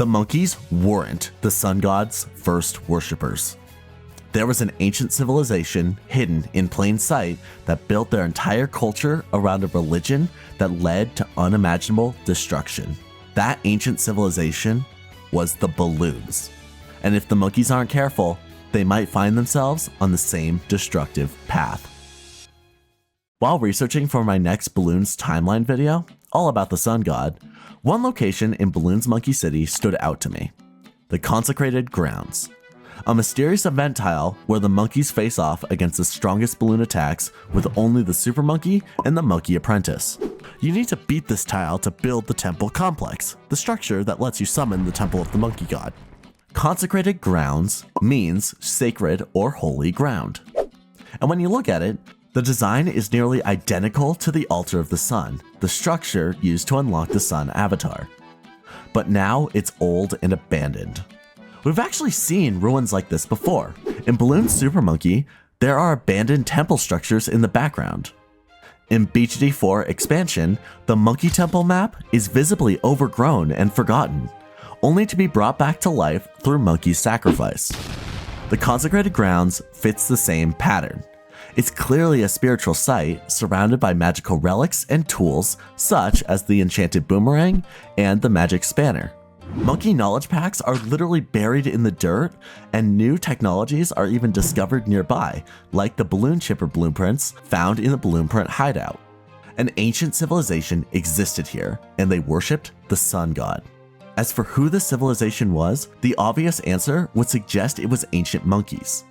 The monkeys weren't the sun god's first worshippers. There was an ancient civilization hidden in plain sight that built their entire culture around a religion that led to unimaginable destruction. That ancient civilization was the Bloons. And if the monkeys aren't careful, they might find themselves on the same destructive path. While researching for my next Bloons timeline video, all about the sun god, one location in Bloons Monkey City stood out to me: the consecrated grounds. A mysterious event tile where the monkeys face off against the strongest balloon attacks with only the super monkey and the monkey apprentice. You need to beat this tile to build the temple complex, the structure that lets you summon the temple of the monkey god. Consecrated grounds means sacred or holy ground. And when you look at it, the design is nearly identical to the altar of the sun, the structure used to unlock the sun avatar. But now it's old and abandoned. We've actually seen ruins like this before. In Bloons Super Monkey, there are abandoned temple structures in the background. In BGD4 expansion, the Monkey Temple map is visibly overgrown and forgotten, only to be brought back to life through monkey sacrifice. The consecrated grounds fits the same pattern. It's clearly a spiritual site surrounded by magical relics and tools such as the enchanted boomerang and the magic spanner. Monkey knowledge packs are literally buried in the dirt, and new technologies are even discovered nearby, like the balloon chipper blueprints found in the blueprint hideout. An ancient civilization existed here, and they worshipped the sun god. As for who the civilization was, the obvious answer would suggest it was ancient monkeys.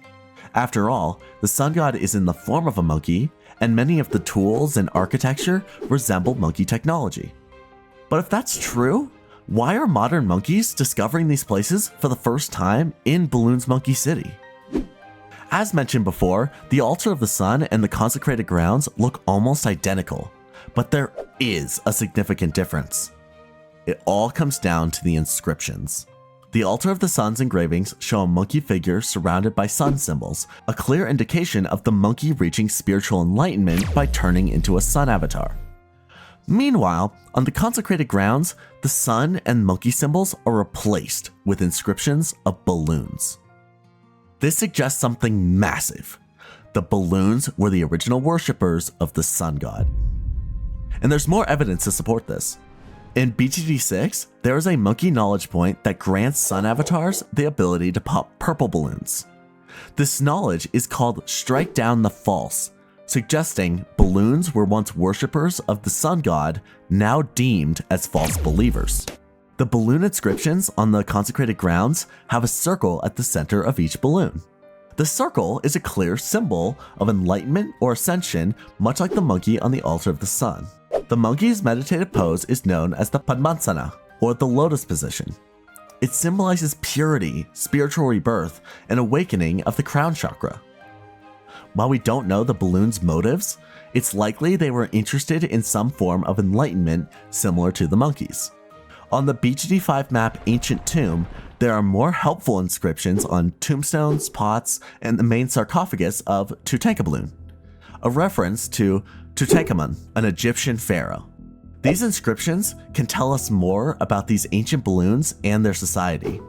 After all, the sun god is in the form of a monkey, and many of the tools and architecture resemble monkey technology. But if that's true, why are modern monkeys discovering these places for the first time in Bloons Monkey City? As mentioned before, the altar of the sun and the consecrated grounds look almost identical, but there is a significant difference. It all comes down to the inscriptions. The altar of the sun's engravings show a monkey figure surrounded by sun symbols, a clear indication of the monkey reaching spiritual enlightenment by turning into a sun avatar. Meanwhile, on the consecrated grounds, the sun and monkey symbols are replaced with inscriptions of balloons. This suggests something massive. The Bloons were the original worshippers of the sun god. And there's more evidence to support this. In BGD6, there is a monkey knowledge point that grants sun avatars the ability to pop purple balloons. This knowledge is called Strike Down the False, suggesting Bloons were once worshippers of the sun god, now deemed as false believers. The balloon inscriptions on the consecrated grounds have a circle at the center of each balloon. The circle is a clear symbol of enlightenment or ascension, much like the monkey on the altar of the sun. The monkey's meditative pose is known as the Padmasana, or the lotus position. It symbolizes purity, spiritual rebirth, and awakening of the crown chakra. While we don't know the Bloons' motives, it's likely they were interested in some form of enlightenment similar to the monkeys. On the BGD5 map Ancient Tomb, there are more helpful inscriptions on tombstones, pots, and the main sarcophagus of Tutankhamun, a reference to Tutankhamun, an Egyptian pharaoh. These inscriptions can tell us more about these ancient Bloons and their society.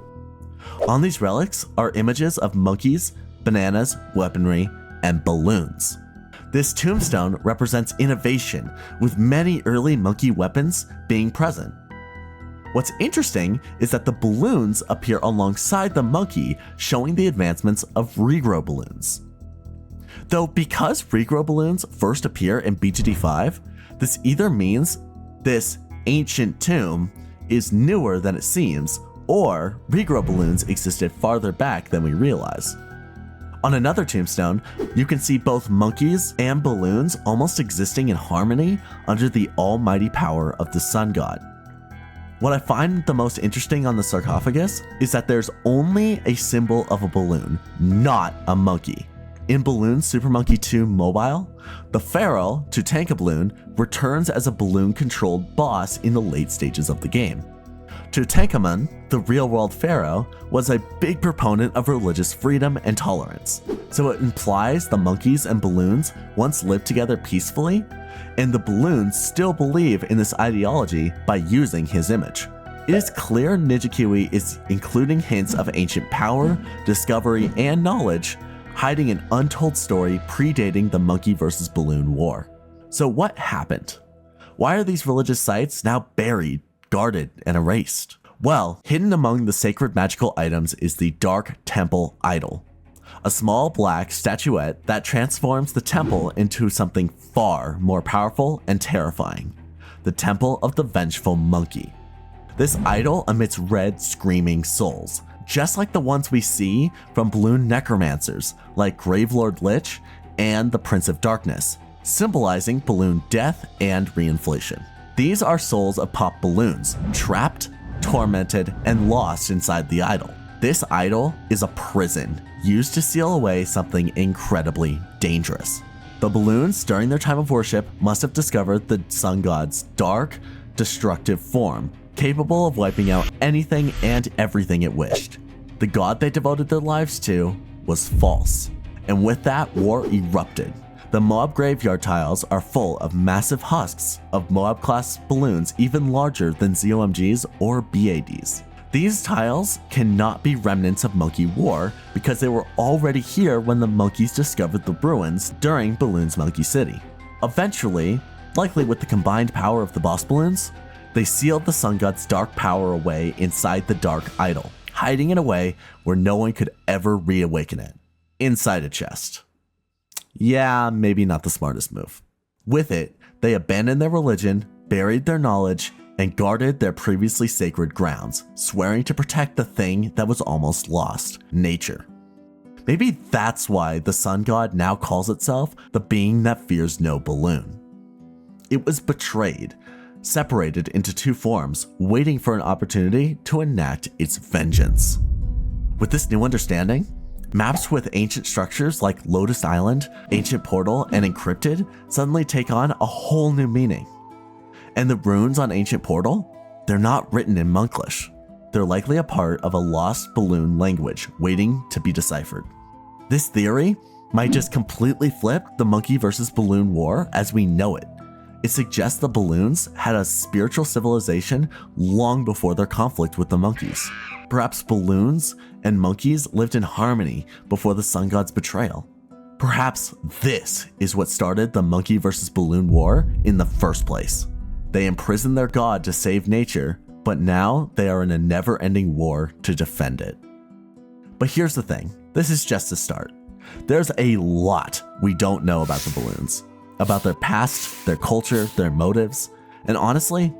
On these relics are images of monkeys, bananas, weaponry, and balloons. This tombstone represents innovation, with many early monkey weapons being present. What's interesting is that the balloons appear alongside the monkey, showing the advancements of regrow balloons. Though because regrow balloons first appear in BGD5, this either means this ancient tomb is newer than it seems, or regrow balloons existed farther back than we realize. On another tombstone, you can see both monkeys and balloons almost existing in harmony under the almighty power of the sun god. What I find the most interesting on the sarcophagus is that there's only a symbol of a balloon, not a monkey. In Bloons Super Monkey 2 Mobile, the pharaoh, Tutankhamun, returns as a balloon-controlled boss in the late stages of the game. Tutankhamun, the real-world pharaoh, was a big proponent of religious freedom and tolerance, so it implies the monkeys and balloons once lived together peacefully, and the balloons still believe in this ideology by using his image. It is clear Nijikiwi is including hints of ancient power, discovery, and knowledge, hiding an untold story predating the monkey versus balloon war. So what happened? Why are these religious sites now buried, guarded, and erased? Well, hidden among the sacred magical items is the Dark Temple Idol, a small black statuette that transforms the temple into something far more powerful and terrifying, the Temple of the Vengeful Monkey. This idol emits red, screaming souls, just like the ones we see from balloon necromancers like Gravelord Lich and the Prince of Darkness, symbolizing balloon death and reinflation. These are souls of pop balloons, trapped, tormented, and lost inside the idol. This idol is a prison used to seal away something incredibly dangerous. The balloons, during their time of worship, must have discovered the sun god's dark, destructive form, capable of wiping out anything and everything it wished. The god they devoted their lives to was false, and with that, war erupted. The Moab graveyard tiles are full of massive husks of Moab-class balloons even larger than ZOMGs or BADs. These tiles cannot be remnants of Monkey War because they were already here when the monkeys discovered the ruins during Bloons Monkey City. Eventually, likely with the combined power of the boss balloons, they sealed the sun god's dark power away inside the dark idol, hiding it away where no one could ever reawaken it, inside a chest. Yeah, maybe not the smartest move. With it, they abandoned their religion, buried their knowledge, and guarded their previously sacred grounds, swearing to protect the thing that was almost lost, nature. Maybe that's why the sun god now calls itself the being that fears no balloon. It was betrayed, separated into two forms, waiting for an opportunity to enact its vengeance. With this new understanding, maps with ancient structures like Lotus Island, Ancient Portal, and Encrypted suddenly take on a whole new meaning. And the runes on Ancient Portal? They're not written in Monklish. They're likely a part of a lost balloon language waiting to be deciphered. This theory might just completely flip the monkey versus balloon war as we know it. It suggests the balloons had a spiritual civilization long before their conflict with the monkeys. Perhaps balloons and monkeys lived in harmony before the sun god's betrayal. Perhaps this is what started the monkey versus balloon war in the first place. They imprisoned their god to save nature, but now they are in a never-ending war to defend it. But here's the thing, this is just a start. There's a lot we don't know about the balloons, about their past, their culture, their motives, and honestly,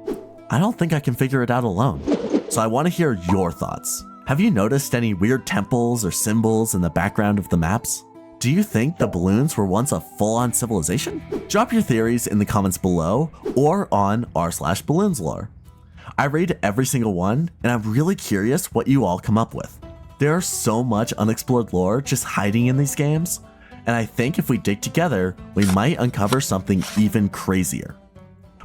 I don't think I can figure it out alone. So I want to hear your thoughts. Have you noticed any weird temples or symbols in the background of the maps? Do you think the balloons were once a full-on civilization? Drop your theories in the comments below or on r/balloonslore. I read every single one, and I'm really curious what you all come up with. There's so much unexplored lore just hiding in these games, and I think if we dig together, we might uncover something even crazier.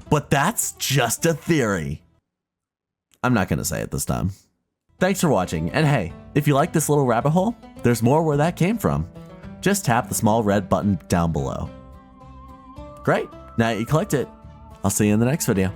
But that's just a theory. I'm not gonna say it this time. Thanks for watching, and hey, if you like this little rabbit hole, there's more where that came from. Just tap the small red button down below. Great, now that you clicked it, I'll see you in the next video.